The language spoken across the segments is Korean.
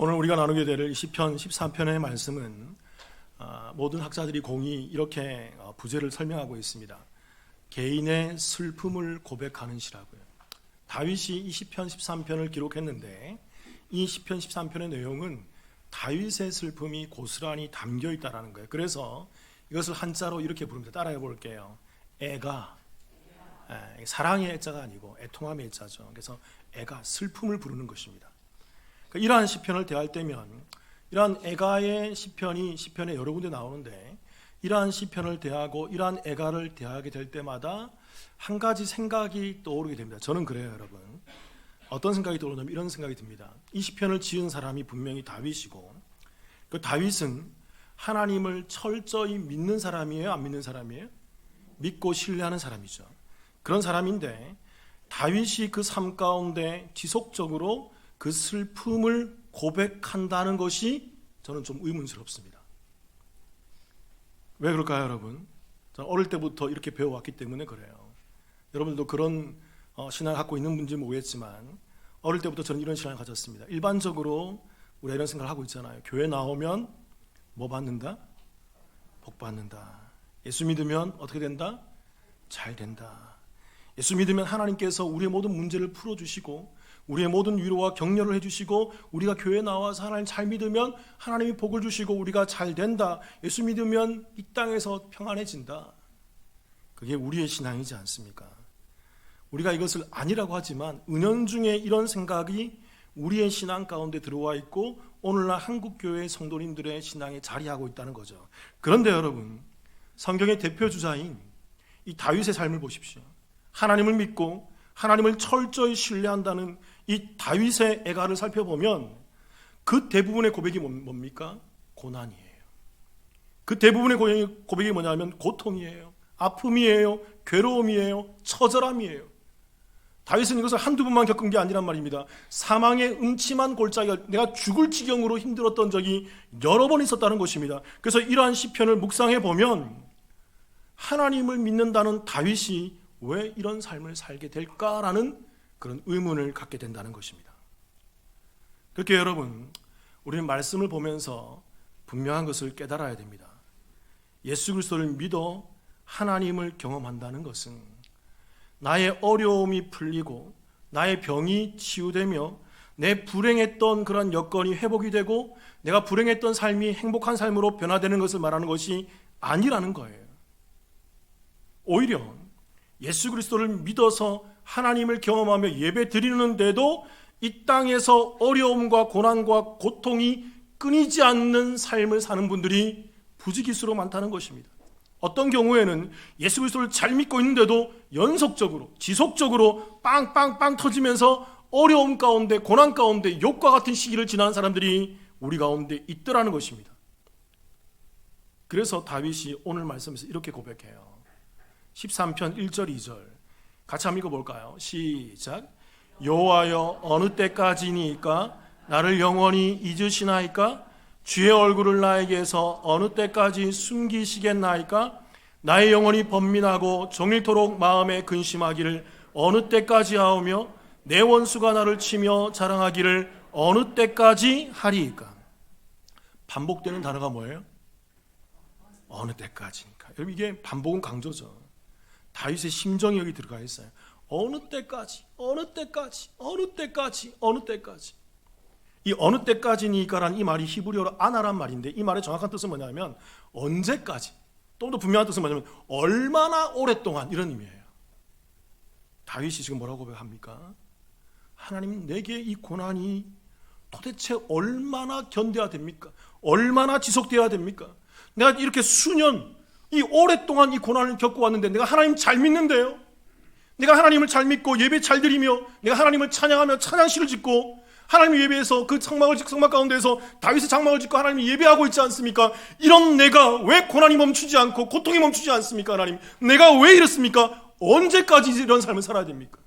오늘 우리가 나누게 될 시편 13편의 말씀은 모든 학자들이 공히 이렇게 부제를 설명하고 있습니다. 개인의 슬픔을 고백하는 시라고요. 다윗이 이 시편 13편을 기록했는데 이 시편 13편의 내용은 다윗의 슬픔이 고스란히 담겨 있다는 거예요. 그래서 이것을 한자로 이렇게 부릅니다. 따라해 볼게요. 애가, 사랑의 애자가 아니고 애통함의 애자죠. 그래서 애가 슬픔을 부르는 것입니다. 그러니까 이러한 시편을 대할 때면 이러한 애가의 시편이 시편에 여러 군데 나오는데 이러한 시편을 대하고 이러한 애가를 대하게 될 때마다 한 가지 생각이 떠오르게 됩니다. 저는 그래요, 여러분. 어떤 생각이 떠오르냐면 이런 생각이 듭니다. 이 시편을 지은 사람이 분명히 다윗이고 그 다윗은 하나님을 철저히 믿는 사람이에요, 안 믿는 사람이에요? 믿고 신뢰하는 사람이죠. 그런 사람인데 다윗이 그 삶 가운데 지속적으로 그 슬픔을 고백한다는 것이 저는 좀 의문스럽습니다. 왜 그럴까요, 여러분? 저는 어릴 때부터 이렇게 배워왔기 때문에 그래요. 여러분들도 그런 신앙을 갖고 있는 분인지 모르겠지만 어릴 때부터 저는 이런 신앙을 가졌습니다. 일반적으로 우리가 이런 생각을 하고 있잖아요. 교회 나오면 뭐 받는다? 복 받는다. 예수 믿으면 어떻게 된다? 잘 된다. 예수 믿으면 하나님께서 우리의 모든 문제를 풀어주시고 우리의 모든 위로와 격려를 해주시고 우리가 교회에 나와서 하나님 잘 믿으면 하나님이 복을 주시고 우리가 잘 된다. 예수 믿으면 이 땅에서 평안해진다. 그게 우리의 신앙이지 않습니까? 우리가 이것을 아니라고 하지만 은연중에 이런 생각이 우리의 신앙 가운데 들어와 있고 오늘날 한국교회 성도님들의 신앙에 자리하고 있다는 거죠. 그런데 여러분, 성경의 대표주자인 이 다윗의 삶을 보십시오. 하나님을 믿고 하나님을 철저히 신뢰한다는 이 다윗의 애가를 살펴보면 그 대부분의 고백이 뭡니까? 고난이에요. 그 대부분의 고백이 뭐냐면 고통이에요. 아픔이에요. 괴로움이에요. 처절함이에요. 다윗은 이것을 한두 번만 겪은 게 아니란 말입니다. 사망의 음침한 골짜기가 내가 죽을 지경으로 힘들었던 적이 여러 번 있었다는 것입니다. 그래서 이러한 시편을 묵상해 보면 하나님을 믿는다는 다윗이 왜 이런 삶을 살게 될까라는 그런 의문을 갖게 된다는 것입니다. 그렇게 여러분, 우리는 말씀을 보면서 분명한 것을 깨달아야 됩니다. 예수 그리스도를 믿어 하나님을 경험한다는 것은 나의 어려움이 풀리고 나의 병이 치유되며 내 불행했던 그런 여건이 회복이 되고 내가 불행했던 삶이 행복한 삶으로 변화되는 것을 말하는 것이 아니라는 거예요. 오히려 예수 그리스도를 믿어서 하나님을 경험하며 예배 드리는데도 이 땅에서 어려움과 고난과 고통이 끊이지 않는 삶을 사는 분들이 부지기수로 많다는 것입니다. 어떤 경우에는 예수 그리스도를 잘 믿고 있는데도 연속적으로 지속적으로 빵빵빵 터지면서 어려움 가운데 고난 가운데 욕과 같은 시기를 지난 사람들이 우리 가운데 있더라는 것입니다. 그래서 다윗이 오늘 말씀에서 이렇게 고백해요. 13편 1절 2절 같이 한번 읽어볼까요? 시작. 여호와여 어느 때까지니까 나를 영원히 잊으시나이까? 주의 얼굴을 나에게서 어느 때까지 숨기시겠나이까? 나의 영혼이 번민하고 종일토록 마음에 근심하기를 어느 때까지 하오며 내 원수가 나를 치며 자랑하기를 어느 때까지 하리이까? 반복되는 단어가 뭐예요? 어느 때까지니까. 여러분, 이게 반복은 강조죠. 다윗의 심정이 여기 들어가 있어요. 어느 때까지, 어느 때까지, 어느 때까지, 어느 때까지. 이 어느 때까지니까라는 이 말이 히브리어로 아나란 말인데 이 말의 정확한 뜻은 뭐냐면 언제까지, 좀 더 분명한 뜻은 뭐냐면 얼마나 오랫동안, 이런 의미예요. 다윗이 지금 뭐라고 고백합니까? 하나님, 내게 이 고난이 도대체 얼마나 견뎌야 됩니까? 얼마나 지속돼야 됩니까? 내가 이렇게 수년, 이 오랫동안 이 고난을 겪어왔는데 내가 하나님 잘 믿는데요, 내가 하나님을 잘 믿고 예배 잘 드리며 내가 하나님을 찬양하며 찬양시를 짓고 하나님 예배에서 그 성막 가운데에서 다윗의 장막을 짓고 하나님이 예배하고 있지 않습니까? 이런 내가 왜 고난이 멈추지 않고 고통이 멈추지 않습니까? 하나님, 내가 왜 이렇습니까? 언제까지 이런 삶을 살아야 됩니까?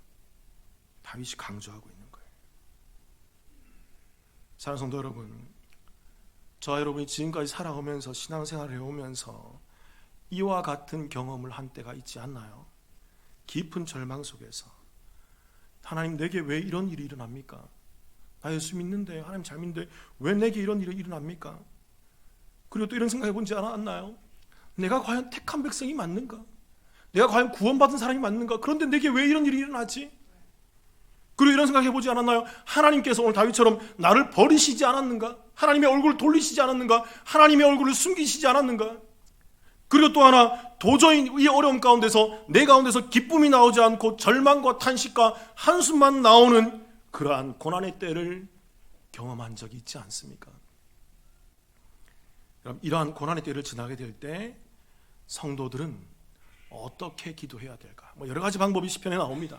다윗이 강조하고 있는 거예요. 사랑하는 성도 여러분, 저와 여러분이 지금까지 살아오면서 신앙생활을 해오면서 이와 같은 경험을 한 때가 있지 않나요? 깊은 절망 속에서 하나님, 내게 왜 이런 일이 일어납니까? 나 예수 믿는데, 하나님 잘 믿는데 왜 내게 이런 일이 일어납니까? 그리고 또 이런 생각해 보지 않았나요? 내가 과연 택한 백성이 맞는가? 내가 과연 구원받은 사람이 맞는가? 그런데 내게 왜 이런 일이 일어나지? 그리고 이런 생각해 보지 않았나요? 하나님께서 오늘 다윗처럼 나를 버리시지 않았는가? 하나님의 얼굴을 돌리시지 않았는가? 하나님의 얼굴을 숨기시지 않았는가? 그리고 또 하나, 도저히 이 어려움 가운데서 내 가운데서 기쁨이 나오지 않고 절망과 탄식과 한숨만 나오는 그러한 고난의 때를 경험한 적이 있지 않습니까? 그럼 이러한 고난의 때를 지나게 될 때 성도들은 어떻게 기도해야 될까? 여러 가지 방법이 시편에 나옵니다.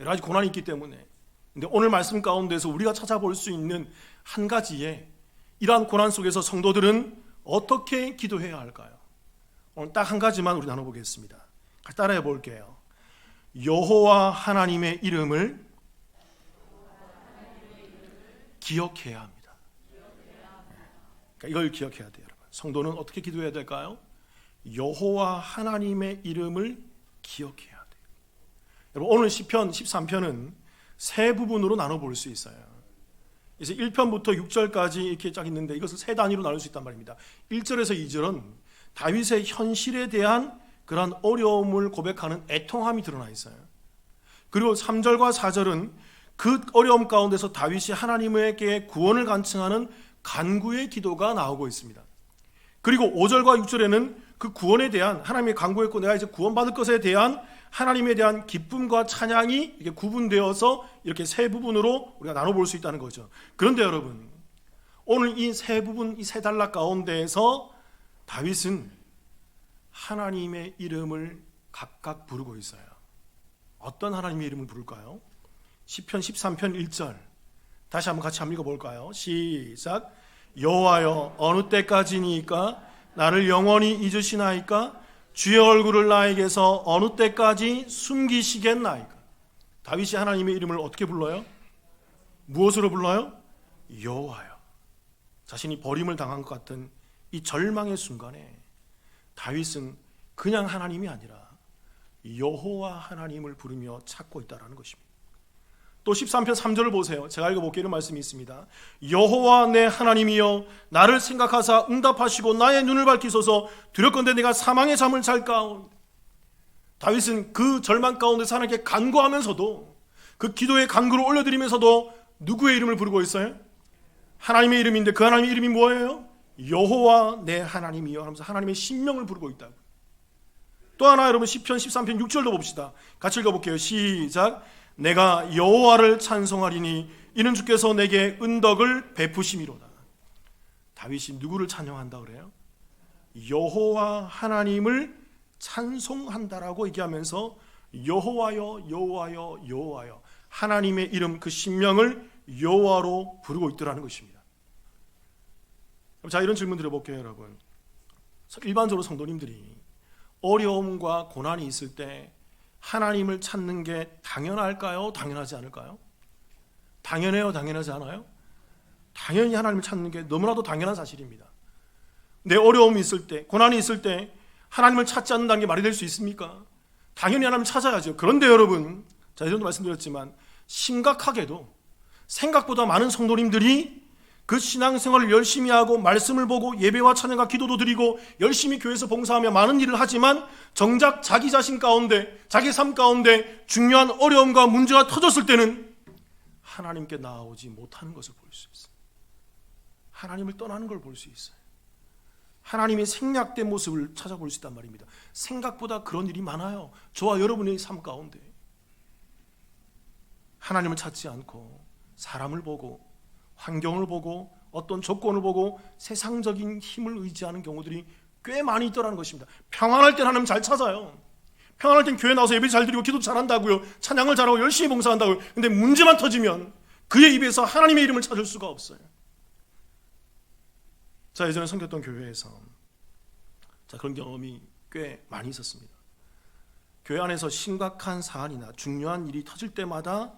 여러 가지 고난이 있기 때문에. 근데 오늘 말씀 가운데서 우리가 찾아볼 수 있는 한 가지의 이러한 고난 속에서 성도들은 어떻게 기도해야 할까요? 오늘 딱 한 가지만 우리 나눠보겠습니다. 같이 따라해 볼게요. 여호와 하나님의 이름을 기억해야 합니다. 그러니까 이걸 기억해야 돼요. 여러분. 성도는 어떻게 기도해야 될까요? 여호와 하나님의 이름을 기억해야 돼요. 여러분, 오늘 시편 13편은 세 부분으로 나눠볼 수 있어요. 그래서 1편부터 6절까지 이렇게 쫙 있는데 이것을 세 단위로 나눌 수 있단 말입니다. 1절에서 2절은 다윗의 현실에 대한 그런 어려움을 고백하는 애통함이 드러나 있어요. 그리고 3절과 4절은 그 어려움 가운데서 다윗이 하나님에게 구원을 간청하는 간구의 기도가 나오고 있습니다. 그리고 5절과 6절에는 그 구원에 대한 하나님의 간구했고 내가 이제 구원받을 것에 대한 하나님에 대한 기쁨과 찬양이 이렇게 구분되어서 이렇게 세 부분으로 우리가 나눠볼 수 있다는 거죠. 그런데 여러분, 오늘 이 세 부분, 이 세 단락 가운데에서 다윗은 하나님의 이름을 각각 부르고 있어요. 어떤 하나님의 이름을 부를까요? 시편 13편 1절 다시 한번 같이 한번 읽어볼까요? 시작. 여호와여 어느 때까지니까 나를 영원히 잊으시나이까? 주의 얼굴을 나에게서 어느 때까지 숨기시겠나이까? 다윗이 하나님의 이름을 어떻게 불러요? 무엇으로 불러요? 여호와여. 자신이 버림을 당한 것 같은 이 절망의 순간에 다윗은 그냥 하나님이 아니라 여호와 하나님을 부르며 찾고 있다는 것입니다. 또 13편 3절을 보세요. 제가 읽어볼게요. 이런 말씀이 있습니다. 여호와 내 하나님이여 나를 생각하사 응답하시고 나의 눈을 밝히소서. 두렵건대 내가 사망의 잠을 잘까? 다윗은 그 절망 가운데서 하나님께 간구하면서도 그 기도의 간구를 올려드리면서도 누구의 이름을 부르고 있어요? 하나님의 이름인데 그 하나님의 이름이 뭐예요? 여호와 내 하나님이여 하면서 하나님의 신명을 부르고 있다고. 또 하나 여러분 시편 13편 6절도 봅시다. 같이 읽어볼게요. 시작. 내가 여호와를 찬송하리니 이는 주께서 내게 은덕을 베푸심이로다. 다윗이 누구를 찬양한다 그래요? 여호와 하나님을 찬송한다라고 얘기하면서 여호와여 여호와여 여호와여 하나님의 이름 그 신명을 여호와로 부르고 있더라는 것입니다. 자, 이런 질문 드려볼게요. 여러분, 일반적으로 성도님들이 어려움과 고난이 있을 때 하나님을 찾는 게 당연할까요? 당연하지 않을까요? 당연해요? 당연하지 않아요? 당연히 하나님을 찾는 게 너무나도 당연한 사실입니다. 내 어려움이 있을 때, 고난이 있을 때 하나님을 찾지 않는다는 게 말이 될 수 있습니까? 당연히 하나님을 찾아야죠. 그런데 여러분, 자, 이전도 말씀드렸지만 심각하게도 생각보다 많은 성도님들이 그 신앙생활을 열심히 하고 말씀을 보고 예배와 찬양과 기도도 드리고 열심히 교회에서 봉사하며 많은 일을 하지만 정작 자기 자신 가운데 자기 삶 가운데 중요한 어려움과 문제가 터졌을 때는 하나님께 나아오지 못하는 것을 볼 수 있어요. 하나님을 떠나는 걸 볼 수 있어요. 하나님의 생략된 모습을 찾아볼 수 있단 말입니다. 생각보다 그런 일이 많아요. 저와 여러분의 삶 가운데 하나님을 찾지 않고 사람을 보고 환경을 보고 어떤 조건을 보고 세상적인 힘을 의지하는 경우들이 꽤 많이 있더라는 것입니다. 평안할 땐 하나님 잘 찾아요. 평안할 땐 교회 나와서 예배 잘 드리고 기도 잘한다고요. 찬양을 잘하고 열심히 봉사한다고요. 근데 문제만 터지면 그의 입에서 하나님의 이름을 찾을 수가 없어요. 자, 예전에 섬겼던 교회에서 그런 경험이 꽤 많이 있었습니다. 교회 안에서 심각한 사안이나 중요한 일이 터질 때마다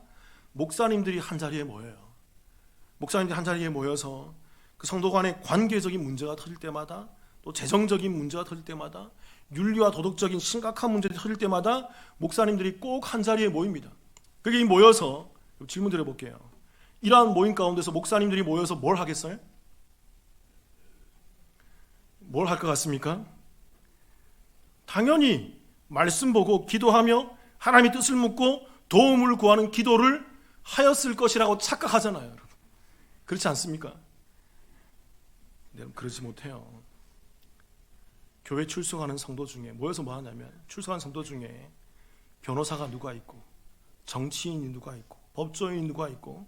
목사님들이 한자리에 모여요. 목사님들이 한자리에 모여서 그 성도 간의 관계적인 문제가 터질 때마다 또 재정적인 문제가 터질 때마다 윤리와 도덕적인 심각한 문제가 터질 때마다 목사님들이 꼭 한자리에 모입니다. 그게 모여서 질문 드려볼게요. 이러한 모임 가운데서 목사님들이 모여서 뭘 하겠어요? 뭘 할 것 같습니까? 당연히 말씀 보고 기도하며 하나님의 뜻을 묻고 도움을 구하는 기도를 하였을 것이라고 착각하잖아요, 여러분. 그렇지 않습니까? 여러분, 그러지 못해요. 교회 출석하는 성도 중에 모여서 뭐 하냐면, 출석하는 성도 중에 변호사가 누가 있고 정치인이 누가 있고 법조인이 누가 있고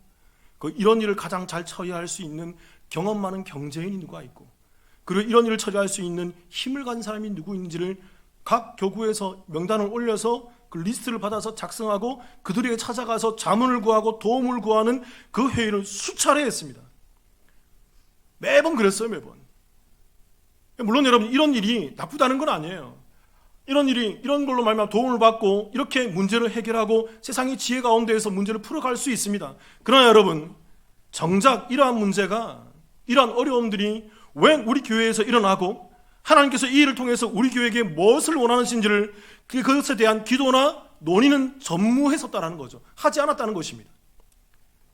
이런 일을 가장 잘 처리할 수 있는 경험 많은 경제인이 누가 있고, 그리고 이런 일을 처리할 수 있는 힘을 가진 사람이 누구 있는지를 각 교구에서 명단을 올려서 그 리스트를 받아서 작성하고 그들에게 찾아가서 자문을 구하고 도움을 구하는 그 회의를 수차례 했습니다. 매번 그랬어요, 매번. 물론 여러분, 이런 일이 나쁘다는 건 아니에요. 이런 걸로 말미암아 도움을 받고 이렇게 문제를 해결하고 세상의 지혜 가운데에서 문제를 풀어갈 수 있습니다. 그러나 여러분, 정작 이러한 문제가, 이러한 어려움들이 왜 우리 교회에서 일어나고 하나님께서 이 일을 통해서 우리 교회에게 무엇을 원하시는지를 그것에 대한 기도나 논의는 전무했었다는 거죠. 하지 않았다는 것입니다.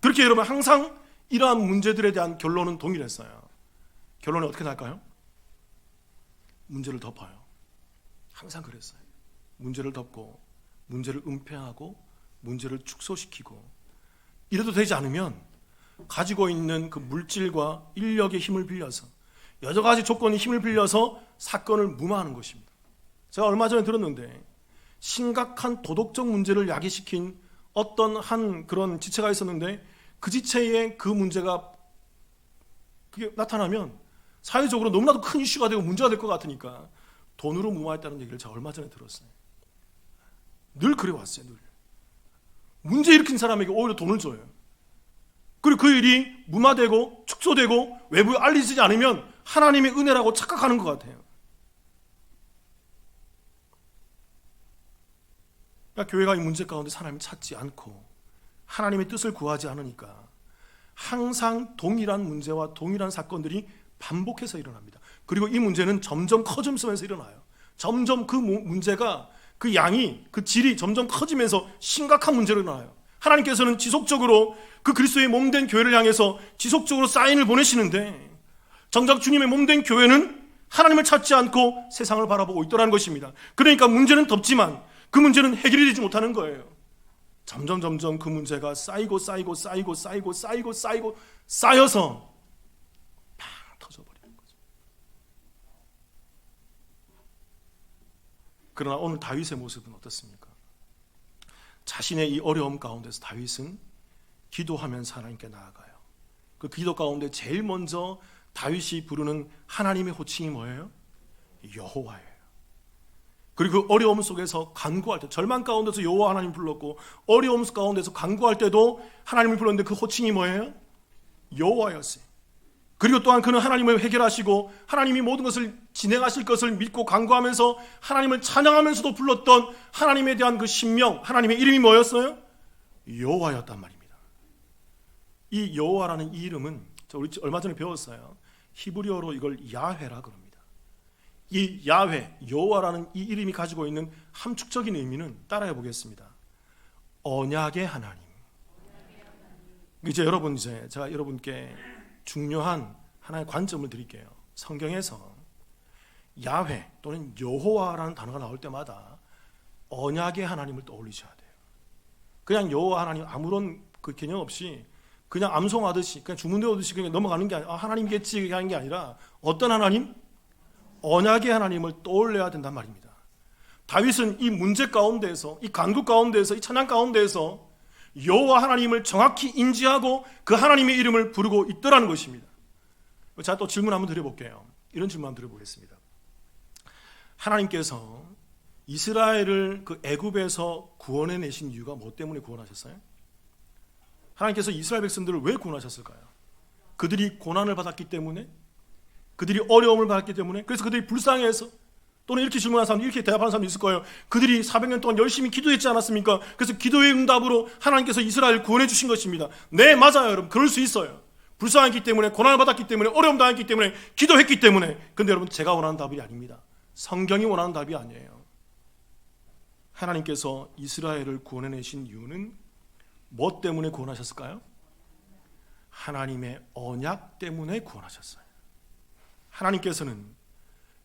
그렇게 여러분, 항상 이러한 문제들에 대한 결론은 동일했어요. 결론이 어떻게 날까요? 문제를 덮어요. 항상 그랬어요. 문제를 덮고 문제를 은폐하고 문제를 축소시키고, 이래도 되지 않으면 가지고 있는 그 물질과 인력의 힘을 빌려서, 여러 가지 조건의 힘을 빌려서 사건을 무마하는 것입니다. 제가 얼마 전에 들었는데 심각한 도덕적 문제를 야기시킨 어떤 한 그런 지체가 있었는데, 그 지체의 그 문제가 그게 나타나면 사회적으로 너무나도 큰 이슈가 되고 문제가 될 것 같으니까 돈으로 무마했다는 얘기를 제가 얼마 전에 들었어요. 늘 그래왔어요. 늘 문제 일으킨 사람에게 오히려 돈을 줘요. 그리고 그 일이 무마되고 축소되고 외부에 알려지지 않으면 하나님의 은혜라고 착각하는 것 같아요. 그러니까 교회가 이 문제 가운데 하나님을 찾지 않고 하나님의 뜻을 구하지 않으니까 항상 동일한 문제와 동일한 사건들이 반복해서 일어납니다. 그리고 이 문제는 점점 커지면서 일어나요. 점점 그 문제가, 그 양이, 그 질이 점점 커지면서 심각한 문제로 일어나요. 하나님께서는 지속적으로 그 그리스도의 몸된 교회를 향해서 지속적으로 사인을 보내시는데, 정작 주님의 몸된 교회는 하나님을 찾지 않고 세상을 바라보고 있더라는 것입니다. 그러니까 문제는 덮지만 그 문제는 해결이 되지 못하는 거예요. 점점 그 문제가 쌓이고 쌓여서 팍 터져버리는 거죠. 그러나 오늘 다윗의 모습은 어떻습니까? 자신의 이 어려움 가운데서 다윗은 기도하면서 하나님께 나아가요. 그 기도 가운데 제일 먼저 다윗이 부르는 하나님의 호칭이 뭐예요? 여호와예요. 그리고 그 어려움 속에서 간구할 때, 절망 가운데서 여호와 하나님 불렀고 어려움 가운데서 간구할 때도 하나님을 불렀는데 그 호칭이 뭐예요? 여호와였어요. 그리고 또한 그는 하나님을 해결하시고 하나님이 모든 것을 진행하실 것을 믿고 간구하면서 하나님을 찬양하면서도 불렀던 하나님에 대한 그 신명, 하나님의 이름이 뭐였어요? 여호와였단 말입니다. 이 여호와라는 이 이름은 우리 얼마 전에 배웠어요. 히브리어로 이걸 야훼라 그럽니다. 이 야훼, 여호와라는 이 이름이 가지고 있는 함축적인 의미는 따라해 보겠습니다. 언약의 하나님. 이제 제가 여러분께 중요한 하나의 관점을 드릴게요. 성경에서 야훼 또는 여호와라는 단어가 나올 때마다 언약의 하나님을 떠올리셔야 돼요. 그냥 여호와 하나님 아무런 그 개념 없이 그냥 암송하듯이 그냥 주문 외우듯이 그냥 넘어가는 게 아니라 하나님겠지 하는 게 아니라 어떤 하나님? 언약의 하나님을 떠올려야 된단 말입니다. 다윗은 이 문제 가운데에서, 이 간구 가운데에서, 이 찬양 가운데에서 여호와 하나님을 정확히 인지하고 그 하나님의 이름을 부르고 있더라는 것입니다. 제가 또 질문 한번 드려볼게요. 이런 질문 한번 드려보겠습니다. 하나님께서 이스라엘을 그 애굽에서 구원해내신 이유가 뭐 때문에 구원하셨어요? 하나님께서 이스라엘 백성들을 왜 구원하셨을까요? 그들이 고난을 받았기 때문에? 그들이 어려움을 받았기 때문에? 그래서 그들이 불쌍해서? 또는 이렇게 질문하는 사람, 이렇게 대답하는 사람도 있을 거예요. 그들이 400년 동안 열심히 기도했지 않았습니까? 그래서 기도의 응답으로 하나님께서 이스라엘을 구원해 주신 것입니다. 네, 맞아요, 여러분. 그럴 수 있어요. 불쌍했기 때문에, 고난을 받았기 때문에, 어려움 당했기 때문에, 기도했기 때문에. 근데 여러분, 제가 원하는 답이 아닙니다. 성경이 원하는 답이 아니에요. 하나님께서 이스라엘을 구원해내신 이유는 뭐 때문에 구원하셨을까요? 하나님의 언약 때문에 구원하셨어요. 하나님께서는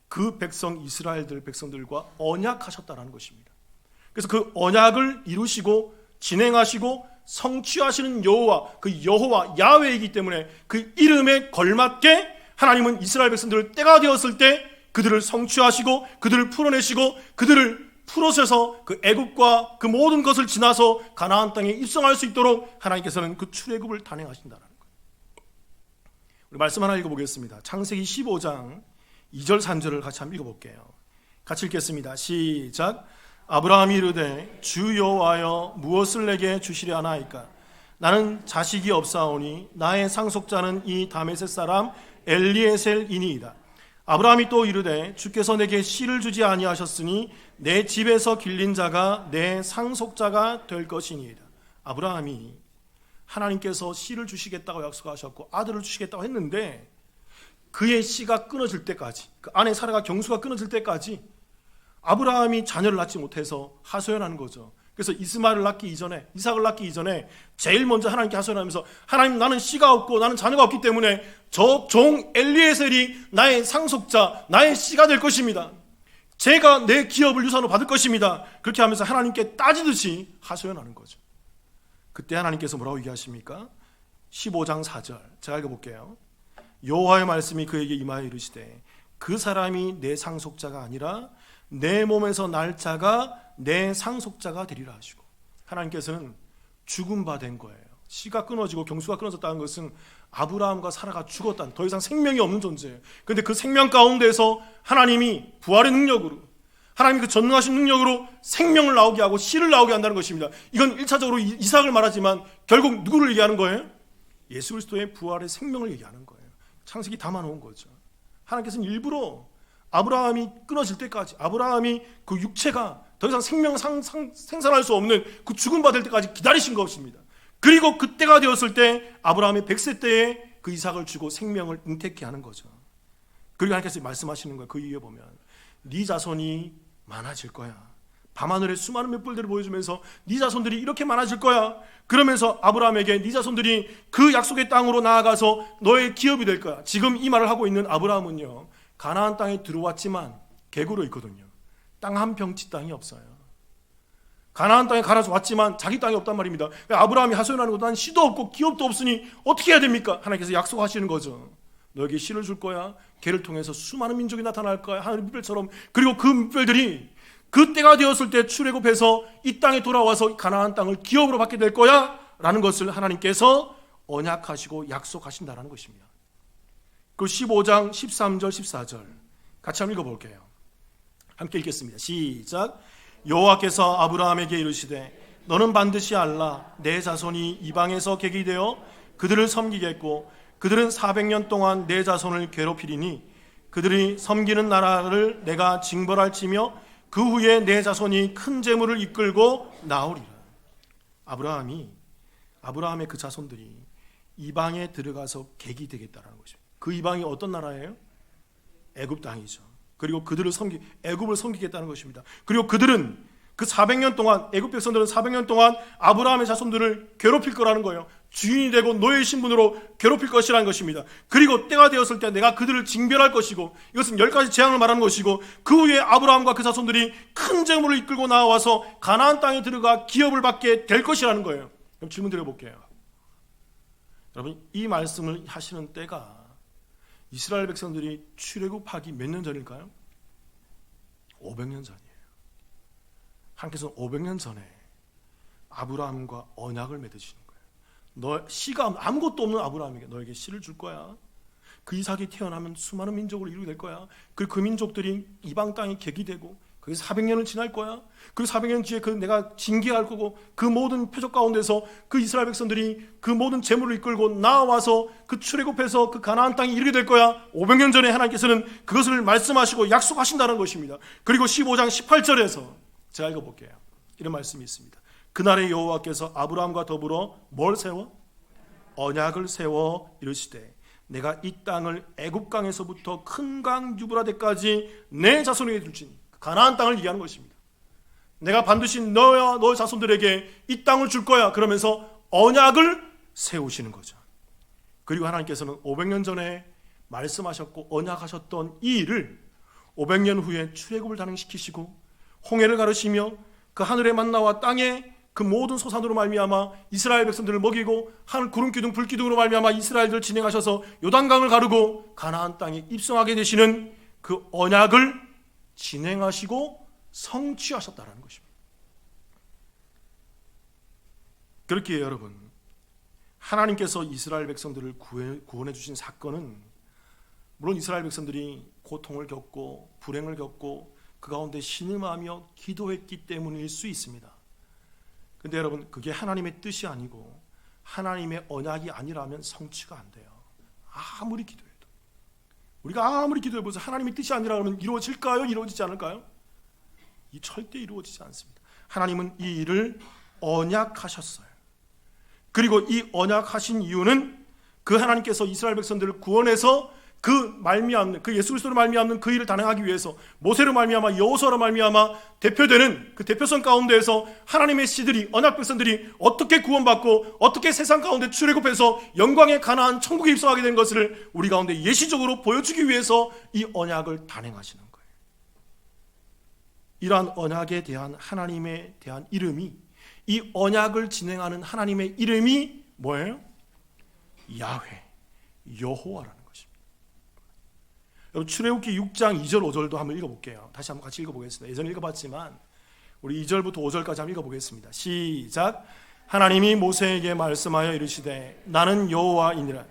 그 백성 이스라엘들 백성들과 언약하셨다는 것입니다. 그래서 그 언약을 이루시고 진행하시고 성취하시는 여호와, 그 여호와 야훼이기 때문에 그 이름에 걸맞게 하나님은 이스라엘 백성들을 때가 되었을 때 그들을 성취하시고 그들을 풀어내시고 그들을 풀어서서 그 애굽과 그 모든 것을 지나서 가나안 땅에 입성할 수 있도록 하나님께서는 그 출애굽을 단행하신다는 거예요. 우리 말씀 하나 읽어보겠습니다. 창세기 15장 2절 3절을 같이 한번 읽어볼게요. 같이 읽겠습니다. 시작. 아브라함이 이르되 주 여호와여 무엇을 내게 주시려 하나이까? 나는 자식이 없사오니 나의 상속자는 이 다메섹 사람 엘리에셀이니이다. 아브라함이 또 이르되 주께서 내게 씨를 주지 아니하셨으니 내 집에서 길린 자가 내 상속자가 될 것이니이다. 아브라함이 하나님께서 씨를 주시겠다고 약속하셨고 아들을 주시겠다고 했는데 그의 씨가 끊어질 때까지, 그 아내 사라가 경수가 끊어질 때까지 아브라함이 자녀를 낳지 못해서 하소연하는 거죠. 그래서 이스마엘을 낳기 이전에, 이삭을 낳기 이전에 제일 먼저 하나님께 하소연하면서 하나님, 나는 씨가 없고 나는 자녀가 없기 때문에 저 종 엘리에셀이 나의 상속자, 나의 씨가 될 것입니다. 제가 내 기업을 유산으로 받을 것입니다. 그렇게 하면서 하나님께 따지듯이 하소연하는 거죠. 그때 하나님께서 뭐라고 얘기하십니까? 15장 4절 제가 읽어볼게요. 여호와의 말씀이 그에게 임하여 이르시되 그 사람이 내 상속자가 아니라 내 몸에서 날 자가 내 상속자가 되리라 하시고, 하나님께서는 죽음 바 된 거예요. 씨가 끊어지고 경수가 끊어졌다는 것은 아브라함과 사라가 죽었다는, 더 이상 생명이 없는 존재예요. 그런데 그 생명 가운데서 하나님이 부활의 능력으로, 하나님이 그 전능하신 능력으로 생명을 나오게 하고 씨를 나오게 한다는 것입니다. 이건 1차적으로 이삭을 말하지만 결국 누구를 얘기하는 거예요? 예수 그리스도의 부활의 생명을 얘기하는 거예요. 창세기 담아놓은 거죠. 하나님께서는 일부러 아브라함이 끊어질 때까지, 아브라함이 그 육체가 더 이상 생산할 수 없는 그 죽음 받을 때까지 기다리신 것입니다. 그리고 그때가 되었을 때 아브라함의 100세 때에 그 이삭을 주고 생명을 잉태케 하는 거죠. 그리고 하나님께서 말씀하시는 거예요. 그 이유에 보면 네 자손이 많아질 거야. 밤하늘에 수많은 맷불들을 보여주면서 네 자손들이 이렇게 많아질 거야. 그러면서 아브라함에게 네 자손들이 그 약속의 땅으로 나아가서 너의 기업이 될 거야. 지금 이 말을 하고 있는 아브라함은요, 가나안 땅에 들어왔지만 객으로 있거든요. 땅 한 평치 땅이 없어요. 가나안 땅에 갈아서 왔지만 자기 땅이 없단 말입니다. 아브라함이 하소연하는 것도 난 씨도 없고 기업도 없으니 어떻게 해야 됩니까? 하나님께서 약속하시는 거죠. 너에게 씨를 줄 거야. 걔를 통해서 수많은 민족이 나타날 거야. 하늘의 뭇별처럼. 그리고 그 뭇별들이 그 때가 되었을 때 출애굽해서 이 땅에 돌아와서 가나안 땅을 기업으로 받게 될 거야 라는 것을 하나님께서 언약하시고 약속하신다는 것입니다. 그 15장 13절 14절 같이 한번 읽어볼게요. 함께 읽겠습니다. 시작. 여호와께서 아브라함에게 이르시되 너는 반드시 알라. 내 자손이 이방에서 객이 되어 그들을 섬기겠고 그들은 400년 동안 내 자손을 괴롭히리니 그들이 섬기는 나라를 내가 징벌할지며 그 후에 내 자손이 큰 재물을 이끌고 나오리라. 아브라함의 그 자손들이 이방에 들어가서 객이 되겠다는 것입니다. 그 이방이 어떤 나라예요? 애굽 땅이죠. 그리고 그들을 애굽을 섬기겠다는 것입니다. 그리고 그들은 그 400년 동안, 애굽 백성들은 400년 동안 아브라함의 자손들을 괴롭힐 거라는 거예요. 주인이 되고 노예 신분으로 괴롭힐 것이라는 것입니다. 그리고 때가 되었을 때 내가 그들을 징별할 것이고, 이것은 10가지 재앙을 말하는 것이고, 그 후에 아브라함과 그 자손들이 큰 재물을 이끌고 나와서 가나안 땅에 들어가 기업을 받게 될 것이라는 거예요. 그럼 질문 드려볼게요. 여러분, 이 말씀을 하시는 때가 이스라엘 백성들이 출애굽하기 몇 년 전일까요? 500년 전이에요. 하나님께서는 500년 전에 아브라함과 언약을 맺으시는 거예요. 너 씨가 아무것도 없는 아브라함에게 너에게 씨를 줄 거야. 그 이삭이 태어나면 수많은 민족을 이루게 될 거야. 그리고 그 민족들이 이방 땅에 객이 되고 거기서 400년을 지날 거야. 그 400년 뒤에 내가 징계할 거고, 그 모든 표적 가운데서 그 이스라엘 백성들이 그 모든 재물을 이끌고 나와서 그 출애굽해서 그 가나안 땅에 이르게 될 거야. 500년 전에 하나님께서는 그것을 말씀하시고 약속하신다는 것입니다. 그리고 15장 18절에서 제가 읽어볼게요. 이런 말씀이 있습니다. 그날에 여호와께서 아브라함과 더불어 뭘 세워? 언약을 세워 이르시되 내가 이 땅을 애굽 강에서부터 큰 강 유브라데까지 내 자손에게 줄지니, 가나안 땅을 얘기하는 것입니다. 내가 반드시 너와 너의 자손들에게 이 땅을 줄 거야. 그러면서 언약을 세우시는 거죠. 그리고 하나님께서는 500년 전에 말씀하셨고 언약하셨던 이 일을 500년 후에 출애굽을 단행시키시고 홍해를 가르시며 그 하늘의 만나와 땅에 그 모든 소산으로 말미암아 이스라엘 백성들을 먹이고 하늘 구름 기둥 불 기둥으로 말미암아 이스라엘들을 진행하셔서 요단강을 가르고 가나안 땅에 입성하게 되시는 그 언약을 진행하시고 성취하셨다는 것입니다. 그렇게 여러분, 하나님께서 이스라엘 백성들을 구원해 주신 사건은 물론 이스라엘 백성들이 고통을 겪고 불행을 겪고 그 가운데 신음하며 기도했기 때문일 수 있습니다. 근데 여러분, 그게 하나님의 뜻이 아니고 하나님의 언약이 아니라면 성취가 안 돼요. 아무리 기도해도. 우리가 아무리 기도해보세요. 하나님의 뜻이 아니라면 이루어질까요? 이루어지지 않을까요? 이 절대 이루어지지 않습니다. 하나님은 이 일을 언약하셨어요. 그리고 이 언약하신 이유는 그 하나님께서 이스라엘 백성들을 구원해서 그 말미암는, 그 예수 그리스도로 말미암는 그 일을 단행하기 위해서 모세로 말미암아 여호수아로 말미암아 대표되는 그 대표성 가운데에서 하나님의 씨들이, 언약 백성들이 어떻게 구원받고 어떻게 세상 가운데 출애굽해서 영광의 가나안 천국에 입성하게 된 것을 우리 가운데 예시적으로 보여주기 위해서 이 언약을 단행하시는 거예요. 이러한 언약에 대한 하나님에 대한 이름이, 이 언약을 진행하는 하나님의 이름이 뭐예요? 야훼, 여호와라는 출애굽기 6장 2절 5절도 한번 읽어볼게요. 다시 한번 같이 읽어보겠습니다. 예전에 읽어봤지만 우리 2절부터 5절까지 한번 읽어보겠습니다. 시작. 하나님이 모세에게 말씀하여 이르시되 나는 여호와이니라.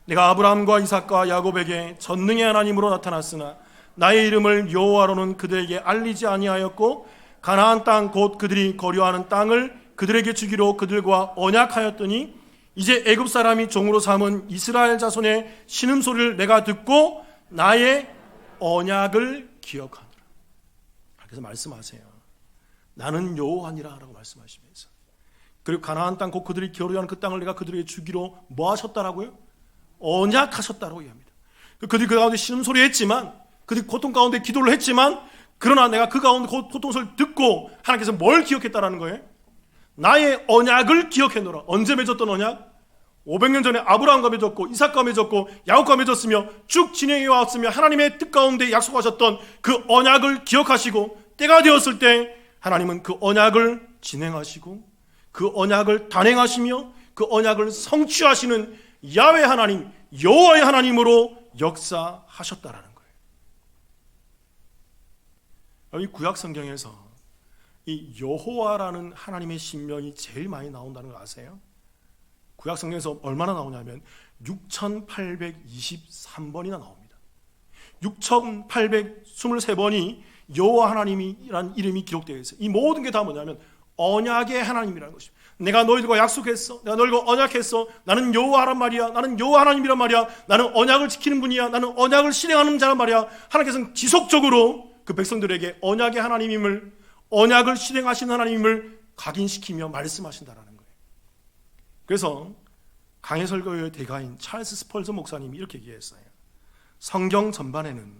내가 아브라함과 이삭과 야곱에게 전능의 하나님으로 나타났으나 나의 이름을 여호와로는 그들에게 알리지 아니하였고 가나안 땅 곧 그들이 거류하는 땅을 그들에게 주기로 그들과 언약하였더니 이제 애굽 사람이 종으로 삼은 이스라엘 자손의 신음소리를 내가 듣고 나의 언약을 기억하노라. 그래서 말씀하세요. 나는 여호와니라 라고 말씀하시면서, 그리고 가나안 땅 곧 그들이 거류하는 그 땅을 내가 그들에게 주기로 뭐 하셨다라고요? 언약하셨다라고 얘기합니다. 그들이 그 가운데 신음소리 했지만, 그들이 고통 가운데 기도를 했지만, 그러나 내가 그 가운데 고통 소리를 듣고 하나님께서 뭘 기억했다라는 거예요? 나의 언약을 기억해놓으라. 언제 맺었던 언약? 500년 전에 아브라함과 맺었고 이삭과 맺었고 야곱과 맺었으며 쭉 진행해 왔으며 하나님의 뜻 가운데 약속하셨던 그 언약을 기억하시고 때가 되었을 때 하나님은 그 언약을 진행하시고 그 언약을 단행하시며 그 언약을 성취하시는 야훼 하나님, 여호와의 하나님으로 역사하셨다라는 거예요. 이 구약 성경에서 이 여호와라는 하나님의 신명이 제일 많이 나온다는 거 아세요? 구약 성경에서 얼마나 나오냐면 6823번이나 나옵니다. 6823번이 여호와 하나님이라는 이름이 기록되어 있어요. 이 모든 게 다 뭐냐면 언약의 하나님이라는 것입니다. 내가 너희들과 약속했어. 내가 너희들과 언약했어. 나는 여호와란 말이야. 나는 여호와 하나님이란 말이야. 나는 언약을 지키는 분이야. 나는 언약을 실행하는 자란 말이야. 하나님께서는 지속적으로 그 백성들에게 언약의 하나님임을, 언약을 실행하신 하나님임을 각인시키며 말씀하신다라는 거예요. 그래서 강해 설교의 대가인 찰스 스펄전 목사님이 이렇게 얘기했어요. 성경 전반에는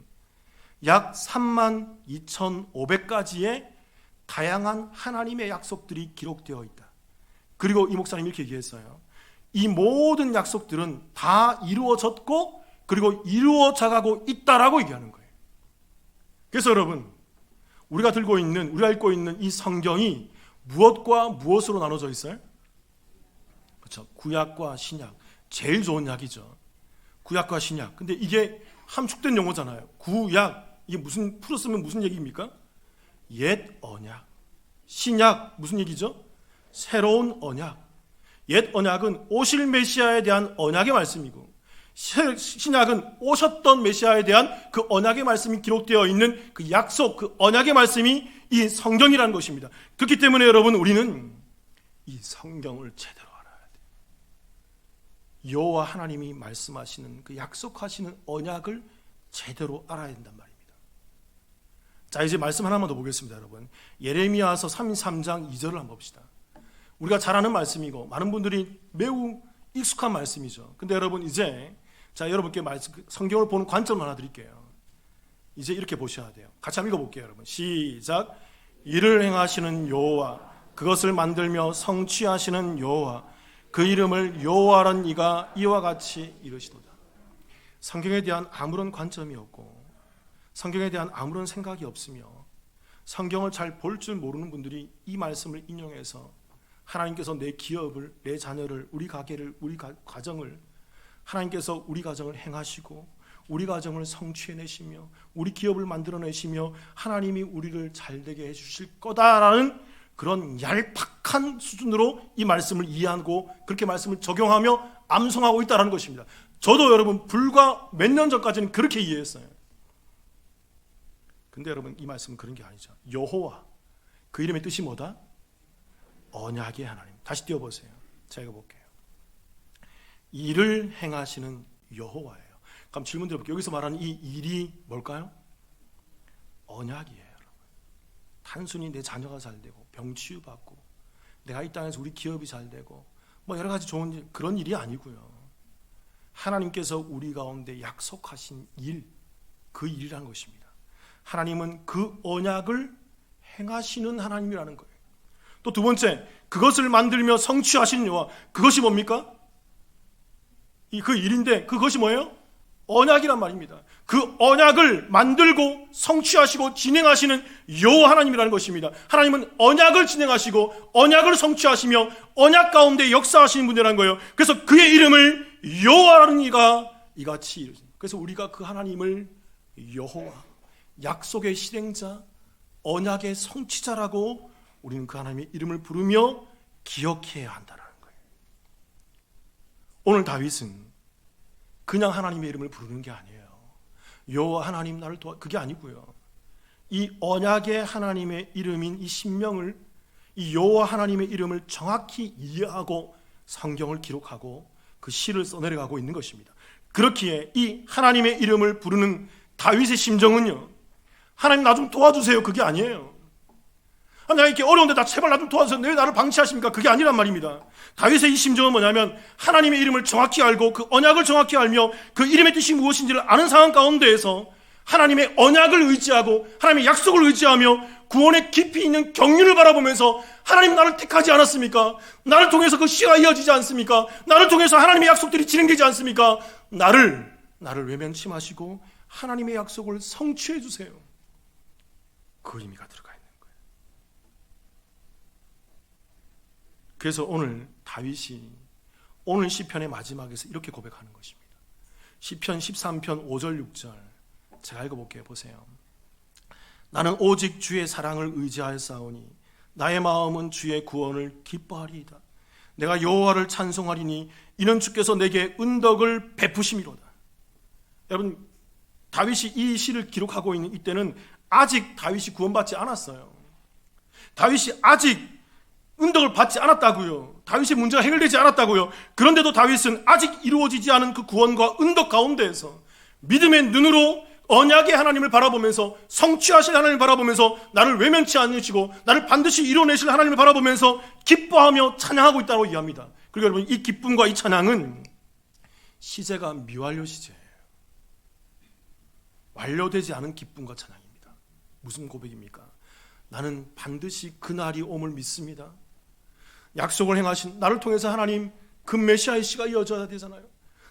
약 32,500가지의 다양한 하나님의 약속들이 기록되어 있다. 그리고 이 목사님이 이렇게 얘기했어요. 이 모든 약속들은 다 이루어졌고 그리고 이루어져가고 있다라고 얘기하는 거예요. 그래서 여러분, 우리가 읽고 있는 이 성경이 무엇과 무엇으로 나눠져 있어요? 그렇죠. 구약과 신약. 제일 좋은 약이죠. 구약과 신약. 근데 이게 함축된 용어잖아요. 구약. 이게 무슨, 풀어 쓰면 무슨 얘기입니까? 옛 언약. 신약. 무슨 얘기죠? 새로운 언약. 옛 언약은 오실 메시아에 대한 언약의 말씀이고, 신약은 오셨던 메시아에 대한 그 언약의 말씀이 기록되어 있는 그 약속, 그 언약의 말씀이 이 성경이라는 것입니다. 그렇기 때문에 여러분, 우리는 이 성경을 제대로 알아야 돼요. 여호와 하나님이 말씀하시는 그 약속하시는 언약을 제대로 알아야 된단 말입니다. 자, 이제 말씀 하나만 더 보겠습니다, 여러분. 예레미야서 33장 2절을 한번 봅시다. 우리가 잘 아는 말씀이고 많은 분들이 매우 익숙한 말씀이죠. 근데 여러분, 이제 자, 여러분께 성경을 보는 관점 하나 드릴게요. 이제 이렇게 보셔야 돼요. 같이 한번 읽어볼게요, 여러분. 시작. 이를 행하시는 여호와, 그것을 만들며 성취하시는 여호와, 그 이름을 여호와라는 이가 이와 같이 이르시도다. 성경에 대한 아무런 관점이 없고 성경에 대한 아무런 생각이 없으며 성경을 잘 볼 줄 모르는 분들이 이 말씀을 인용해서 하나님께서 내 기업을, 내 자녀를, 우리 가게를, 우리 가정을 하나님께서 우리 가정을 행하시고 우리 가정을 성취해내시며 우리 기업을 만들어내시며 하나님이 우리를 잘되게 해주실 거다라는 그런 얄팍한 수준으로 이 말씀을 이해하고 그렇게 말씀을 적용하며 암송하고 있다는 것입니다. 저도 여러분 불과 몇 년 전까지는 그렇게 이해했어요. 근데 여러분 이 말씀은 그런 게 아니죠. 여호와, 그 이름의 뜻이 뭐다? 언약의 하나님. 다시 띄워보세요. 제가 볼게요. 일을 행하시는 여호와예요. 그럼 질문 드려볼게요. 여기서 말하는 이 일이 뭘까요? 언약이에요. 여러분. 단순히 내 자녀가 잘되고 병 치유받고 내가 이 땅에서 우리 기업이 잘되고 뭐 여러 가지 좋은 일, 그런 일이 아니고요. 하나님께서 우리 가운데 약속하신 일, 그 일이라는 것입니다. 하나님은 그 언약을 행하시는 하나님이라는 거예요. 또 두 번째, 그것을 만들며 성취하시는 여호와. 그것이 뭡니까? 그 일인데 그것이 뭐예요? 언약이란 말입니다. 그 언약을 만들고 성취하시고 진행하시는 여호와 하나님이라는 것입니다. 하나님은 언약을 진행하시고 언약을 성취하시며 언약 가운데 역사하시는 분이라는 거예요. 그래서 그의 이름을 여호와라는 이가 이같이 이르십니다. 그래서 우리가 그 하나님을 여호와, 약속의 실행자, 언약의 성취자라고 우리는 그 하나님의 이름을 부르며 기억해야 한다는 거예요. 오늘 다윗은 그냥 하나님의 이름을 부르는 게 아니에요. 여호와 하나님 나를 도와, 그게 아니고요. 이 언약의 하나님의 이름인 이 신명을, 이 여호와 하나님의 이름을 정확히 이해하고 성경을 기록하고 그 시를 써내려가고 있는 것입니다. 그렇기에 이 하나님의 이름을 부르는 다윗의 심정은요, 하나님 나 좀 도와주세요, 그게 아니에요. 내가 이렇게 어려운데 나 제발 나 좀 도와주세요, 왜 나를 방치하십니까? 그게 아니란 말입니다. 다윗의 이 심정은 뭐냐면 하나님의 이름을 정확히 알고 그 언약을 정확히 알며 그 이름의 뜻이 무엇인지를 아는 상황 가운데에서 하나님의 언약을 의지하고 하나님의 약속을 의지하며 구원의 깊이 있는 경륜을 바라보면서 하나님 나를 택하지 않았습니까? 나를 통해서 그 시가 이어지지 않습니까? 나를 통해서 하나님의 약속들이 진행되지 않습니까? 나를 외면치 마시고 하나님의 약속을 성취해 주세요. 그 의미가 들어가 있는 거예요. 그래서 오늘 다윗이 오늘 시편의 마지막에서 이렇게 고백하는 것입니다. 시편 13편 5절 6절 제가 읽어볼게요. 보세요. 나는 오직 주의 사랑을 의지하였사오니 나의 마음은 주의 구원을 기뻐하리이다. 내가 여호와를 찬송하리니 이는 주께서 내게 은덕을 베푸심이로다. 여러분, 다윗이 이 시를 기록하고 있는 이때는 아직 다윗이 구원받지 않았어요. 다윗이 아직 은덕을 받지 않았다고요. 다윗의 문제가 해결되지 않았다고요. 그런데도 다윗은 아직 이루어지지 않은 그 구원과 은덕 가운데에서 믿음의 눈으로 언약의 하나님을 바라보면서 성취하실 하나님을 바라보면서 나를 외면치 않으시고 나를 반드시 이뤄내실 하나님을 바라보면서 기뻐하며 찬양하고 있다고 이해합니다. 그리고 여러분, 이 기쁨과 이 찬양은 시제가 미완료 시제예요. 완료되지 않은 기쁨과 찬양입니다. 무슨 고백입니까? 나는 반드시 그날이 옴을 믿습니다. 약속을 행하신 나를 통해서 하나님 그 메시아의 시가 이어져야 되잖아요.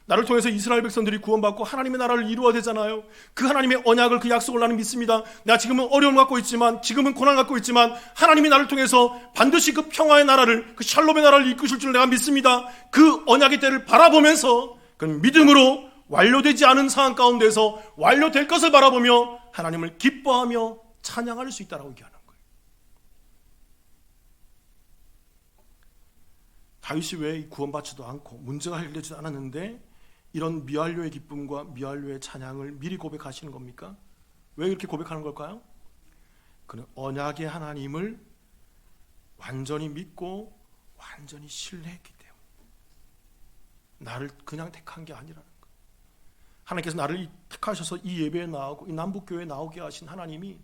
나를 통해서 이스라엘 백성들이 구원받고 하나님의 나라를 이루어야 되잖아요. 그 하나님의 언약을, 그 약속을 나는 믿습니다. 내가 지금은 어려움을 갖고 있지만, 지금은 고난을 갖고 있지만 하나님이 나를 통해서 반드시 그 평화의 나라를, 그 샬롬의 나라를 이끄실 줄 내가 믿습니다. 그 언약의 때를 바라보면서 그 믿음으로 완료되지 않은 상황 가운데서 완료될 것을 바라보며 하나님을 기뻐하며 찬양할 수 있다라고 얘기하는 거예요. 다윗이 왜 구원받지도 않고 문제가 해결되지도 않았는데 이런 미완료의 기쁨과 미완료의 찬양을 미리 고백하시는 겁니까? 왜 이렇게 고백하는 걸까요? 그는 언약의 하나님을 완전히 믿고 완전히 신뢰했기 때문에. 나를 그냥 택한 게 아니라는 거예요. 하나님께서 나를 택하셔서 이 예배에 나오고 이 남북교회에 나오게 하신 하나님이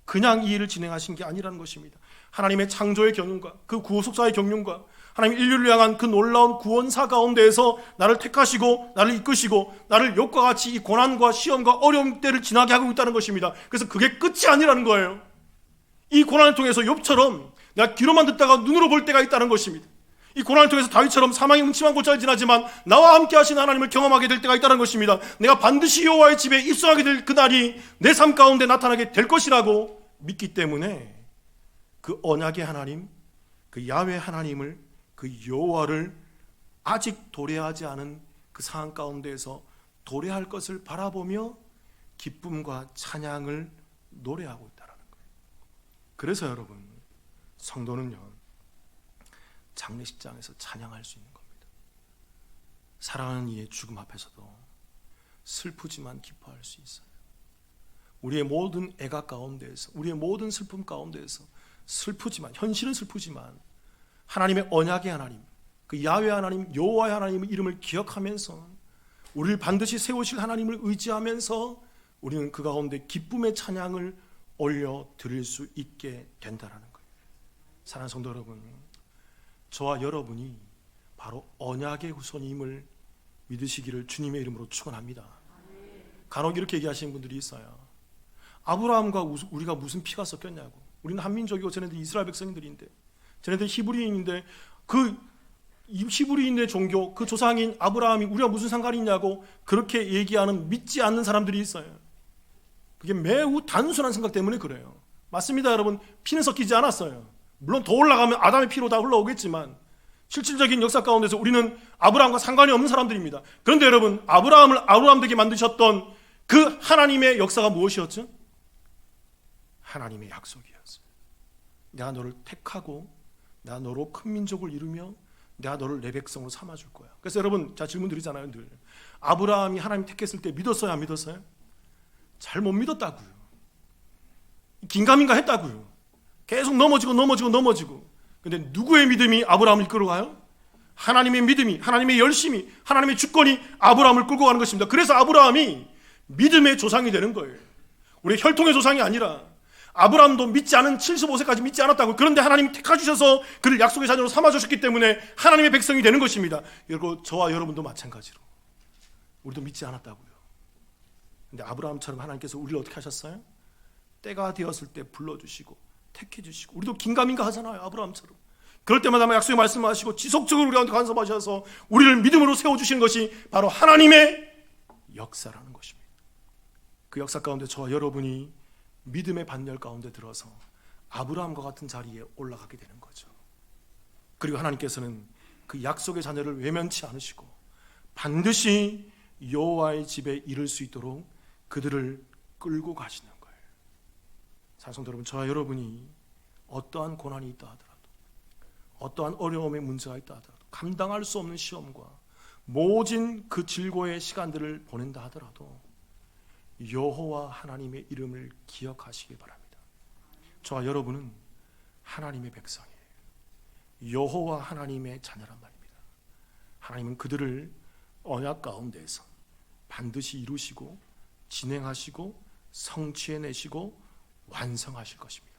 그냥 이 일을 진행하신 게 아니라는 것입니다. 하나님의 창조의 경륜과 그 구속사의 경륜과 하나님 인류를 향한 그 놀라운 구원사 가운데에서 나를 택하시고 나를 이끄시고 나를 욥과 같이 이 고난과 시험과 어려움 때를 지나게 하고 있다는 것입니다. 그래서 그게 끝이 아니라는 거예요. 이 고난을 통해서 욥처럼 내가 귀로만 듣다가 눈으로 볼 때가 있다는 것입니다. 이 고난을 통해서 다윗처럼 사망의 음침한 골짜기를 지나지만 나와 함께 하신 하나님을 경험하게 될 때가 있다는 것입니다. 내가 반드시 여호와의 집에 입성하게 될 그날이 내 삶 가운데 나타나게 될 것이라고 믿기 때문에 그 언약의 하나님, 그 야훼 하나님을, 그 여호와를 아직 도래하지 않은 그 상황 가운데에서 도래할 것을 바라보며 기쁨과 찬양을 노래하고 있다는 거예요. 그래서 여러분, 성도는요, 장례식장에서 찬양할 수 있는 겁니다. 사랑하는 이의 죽음 앞에서도 슬프지만 기뻐할 수 있어요. 우리의 모든 애가 가운데에서, 우리의 모든 슬픔 가운데에서 슬프지만, 현실은 슬프지만 하나님의 언약의 하나님, 그 야훼 하나님, 여호와의 하나님의 이름을 기억하면서 우리를 반드시 세우실 하나님을 의지하면서 우리는 그 가운데 기쁨의 찬양을 올려 드릴 수 있게 된다는 거예요. 사랑하는 성도 여러분, 저와 여러분이 바로 언약의 후손임을 믿으시기를 주님의 이름으로 축원합니다. 간혹 이렇게 얘기하시는 분들이 있어요. 아브라함과 우리가 무슨 피가 섞였냐고. 우리는 한민족이고 쟤네들 이스라엘 백성들인데, 쟤네들 히브리인인데, 그 히브리인의 종교, 그 조상인 아브라함이 우리가 무슨 상관이 있냐고 그렇게 얘기하는, 믿지 않는 사람들이 있어요. 그게 매우 단순한 생각 때문에 그래요. 맞습니다, 여러분. 피는 섞이지 않았어요. 물론 더 올라가면 아담의 피로 다 흘러오겠지만 실질적인 역사 가운데서 우리는 아브라함과 상관이 없는 사람들입니다. 그런데 여러분, 아브라함을 아브라함 되게 만드셨던 그 하나님의 역사가 무엇이었죠? 하나님의 약속이었어요. 내가 너를 택하고 내가 너로 큰 민족을 이루며 내가 너를 내 백성으로 삼아줄 거야. 그래서 여러분, 제가 질문 드리잖아요, 늘. 아브라함이 하나님 택했을 때 믿었어요, 안 믿었어요? 잘 못 믿었다고요. 긴가민가 했다고요. 계속 넘어지고. 근데 누구의 믿음이 아브라함을 이끌어가요? 하나님의 믿음이, 하나님의 열심이, 하나님의 주권이 아브라함을 끌고 가는 것입니다. 그래서 아브라함이 믿음의 조상이 되는 거예요. 우리 혈통의 조상이 아니라, 아브라함도 믿지 않은 75세까지 믿지 않았다고. 그런데 하나님이 택하주셔서 그를 약속의 자녀로 삼아주셨기 때문에 하나님의 백성이 되는 것입니다. 그리고 저와 여러분도 마찬가지로 우리도 믿지 않았다고요. 근데 아브라함처럼 하나님께서 우리를 어떻게 하셨어요? 때가 되었을 때 불러주시고 택해주시고, 우리도 긴가민가 하잖아요, 아브라함처럼. 그럴 때마다 약속의 말씀하시고 지속적으로 우리한테 간섭하셔서 우리를 믿음으로 세워주시는 것이 바로 하나님의 역사라는 것입니다. 그 역사 가운데 저와 여러분이 믿음의 반열 가운데 들어서 아브라함과 같은 자리에 올라가게 되는 거죠. 그리고 하나님께서는 그 약속의 자녀를 외면치 않으시고 반드시 여호와의 집에 이를 수 있도록 그들을 끌고 가시는 거예요. 사랑하는 여러분, 저와 여러분이 어떠한 고난이 있다 하더라도, 어떠한 어려움의 문제가 있다 하더라도, 감당할 수 없는 시험과 모진 그 질고의 시간들을 보낸다 하더라도 여호와 하나님의 이름을 기억하시기 바랍니다. 저와 여러분은 하나님의 백성이에요. 여호와 하나님의 자녀란 말입니다. 하나님은 그들을 언약 가운데에서 반드시 이루시고 진행하시고 성취해내시고 완성하실 것입니다.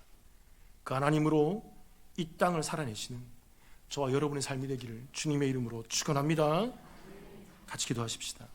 그 하나님으로 이 땅을 살아내시는 저와 여러분의 삶이 되기를 주님의 이름으로 축원합니다. 같이 기도하십시다.